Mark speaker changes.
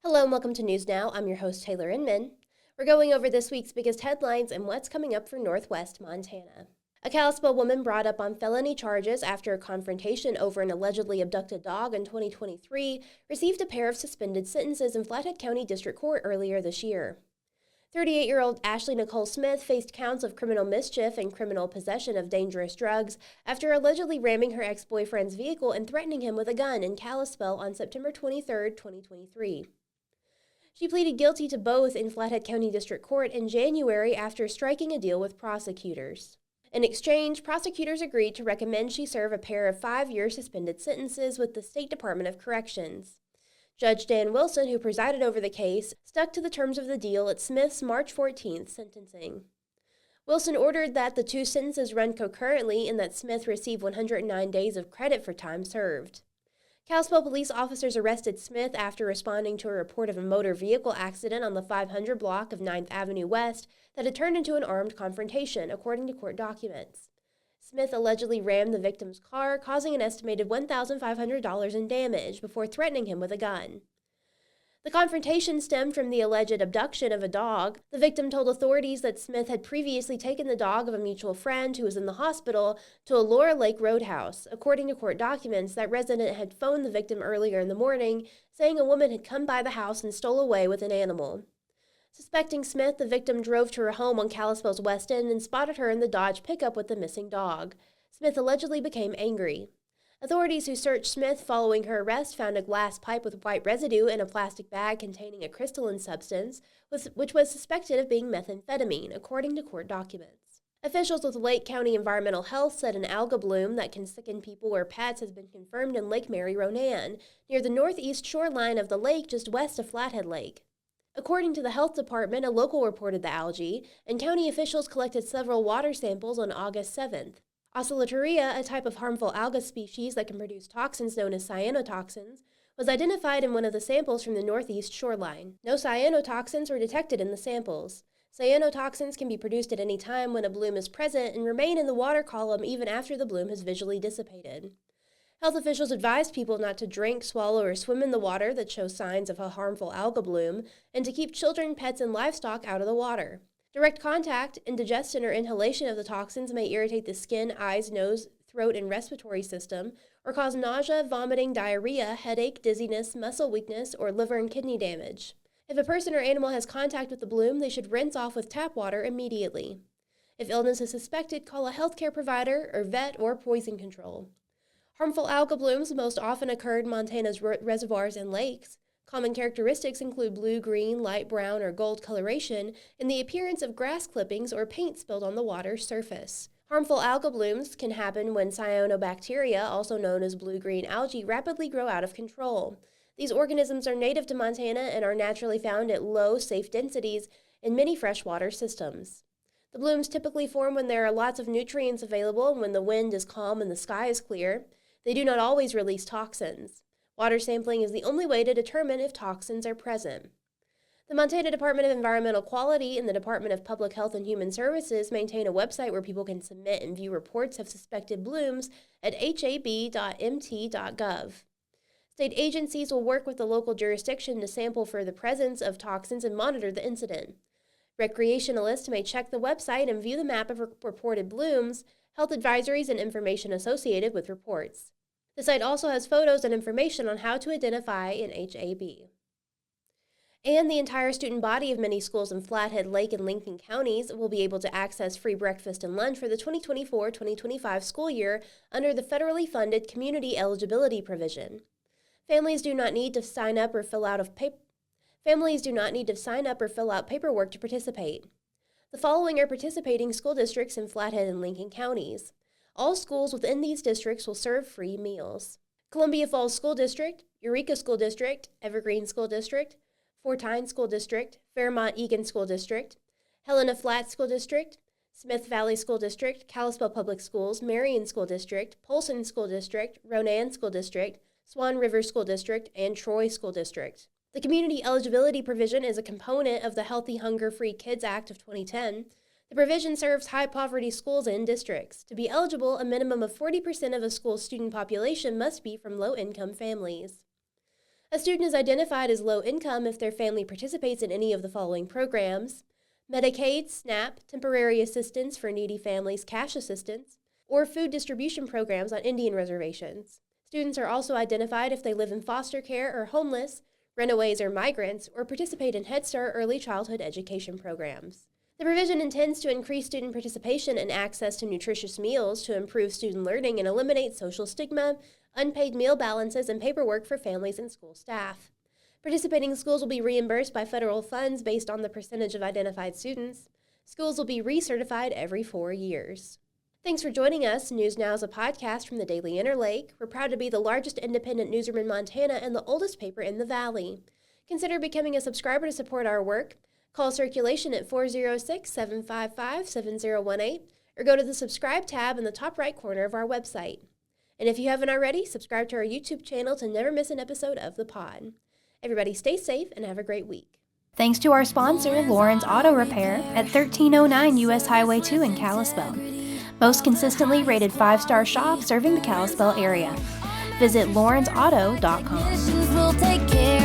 Speaker 1: Hello and welcome to News Now. I'm your host, Taylor Inman. We're going over this week's biggest headlines and what's coming up for Northwest Montana. A Kalispell woman brought up on felony charges after a confrontation over an allegedly abducted dog in 2023 received a pair of suspended sentences in Flathead County District Court earlier this year. 38-year-old Ashley Nicole Smith faced counts of criminal mischief and criminal possession of dangerous drugs after allegedly ramming her ex-boyfriend's vehicle and threatening him with a gun in Kalispell on September 23, 2023. She pleaded guilty to both in Flathead County District Court in January after striking a deal with prosecutors. In exchange, prosecutors agreed to recommend she serve a pair of 5-year suspended sentences with the State Department of Corrections. Judge Dan Wilson, who presided over the case, stuck to the terms of the deal at Smith's March 14th sentencing. Wilson ordered that the two sentences run concurrently and that Smith receive 109 days of credit for time served. Kalispell police officers arrested Smith after responding to a report of a motor vehicle accident on the 500 block of 9th Avenue West that had turned into an armed confrontation, according to court documents. Smith allegedly rammed the victim's car, causing an estimated $1,500 in damage before threatening him with a gun. The confrontation stemmed from the alleged abduction of a dog. The victim told authorities that Smith had previously taken the dog of a mutual friend who was in the hospital to a Laura Lake Roadhouse. According to court documents, that resident had phoned the victim earlier in the morning, saying a woman had come by the house and stole away with an animal. Suspecting Smith, the victim drove to her home on Kalispell's West End and spotted her in the Dodge pickup with the missing dog. Smith allegedly became angry. Authorities who searched Smith following her arrest found a glass pipe with white residue and a plastic bag containing a crystalline substance, which was suspected of being methamphetamine, according to court documents. Officials with Lake County Environmental Health said an algal bloom that can sicken people or pets has been confirmed in Lake Mary Ronan, near the northeast shoreline of the lake just west of Flathead Lake. According to the health department, a local reported the algae, and county officials collected several water samples on August 7th. Oscillatoria, a type of harmful alga species that can produce toxins known as cyanotoxins, was identified in one of the samples from the northeast shoreline. No cyanotoxins were detected in the samples. Cyanotoxins can be produced at any time when a bloom is present and remain in the water column even after the bloom has visually dissipated. Health officials advised people not to drink, swallow, or swim in the water that shows signs of a harmful algal bloom, and to keep children, pets, and livestock out of the water. Direct contact, indigestion, or inhalation of the toxins may irritate the skin, eyes, nose, throat, and respiratory system, or cause nausea, vomiting, diarrhea, headache, dizziness, muscle weakness, or liver and kidney damage. If a person or animal has contact with the bloom, they should rinse off with tap water immediately. If illness is suspected, call a healthcare provider or vet or poison control. Harmful algal blooms most often occur in Montana's reservoirs and lakes. Common characteristics include blue, green, light brown, or gold coloration, and the appearance of grass clippings or paint spilled on the water's surface. Harmful algal blooms can happen when cyanobacteria, also known as blue-green algae, rapidly grow out of control. These organisms are native to Montana and are naturally found at low, safe densities in many freshwater systems. The blooms typically form when there are lots of nutrients available and when the wind is calm and the sky is clear. They do not always release toxins. Water sampling is the only way to determine if toxins are present. The Montana Department of Environmental Quality and the Department of Public Health and Human Services maintain a website where people can submit and view reports of suspected blooms at hab.mt.gov. State agencies will work with the local jurisdiction to sample for the presence of toxins and monitor the incident. Recreationalists may check the website and view the map of reported blooms, health advisories, and information associated with reports. The site also has photos and information on how to identify an HAB. And the entire student body of many schools in Flathead, Lake, and Lincoln counties will be able to access free breakfast and lunch for the 2024-2025 school year under the federally funded Community Eligibility Provision. Families do not need to sign up or fill out paperwork to participate. The following are participating school districts in Flathead and Lincoln counties. All schools within these districts will serve free meals. Columbia Falls School District, Eureka School District, Evergreen School District, Fortine School District, Fairmont-Egan School District, Helena Flats School District, Smith Valley School District, Kalispell Public Schools, Marion School District, Polson School District, Ronan School District, Swan River School District, and Troy School District. The Community Eligibility Provision is a component of the Healthy Hunger-Free Kids Act of 2010. The provision serves high-poverty schools and districts. To be eligible, a minimum of 40% of a school's student population must be from low-income families. A student is identified as low income if their family participates in any of the following programs: Medicaid, SNAP, temporary assistance for needy families, cash assistance, or food distribution programs on Indian reservations. Students are also identified if they live in foster care or homeless, runaways or migrants, or participate in Head Start early childhood education programs. The provision intends to increase student participation and access to nutritious meals to improve student learning and eliminate social stigma, unpaid meal balances, and paperwork for families and school staff. Participating schools will be reimbursed by federal funds based on the percentage of identified students. Schools will be recertified every 4 years. Thanks for joining us. News Now is a podcast from the Daily Interlake. We're proud to be the largest independent newsroom in Montana and the oldest paper in the Valley. Consider becoming a subscriber to support our work. Call Circulation at 406-755-7018 or go to the subscribe tab in the top right corner of our website. And if you haven't already, subscribe to our YouTube channel to never miss an episode of the pod. Everybody stay safe and have a great week.
Speaker 2: Thanks to our sponsor, Lauren's Auto Repair at 1309 U.S. Highway 2 in Kalispell. Most consistently rated 5-star shop serving the Kalispell area. Visit lawrencauto.com.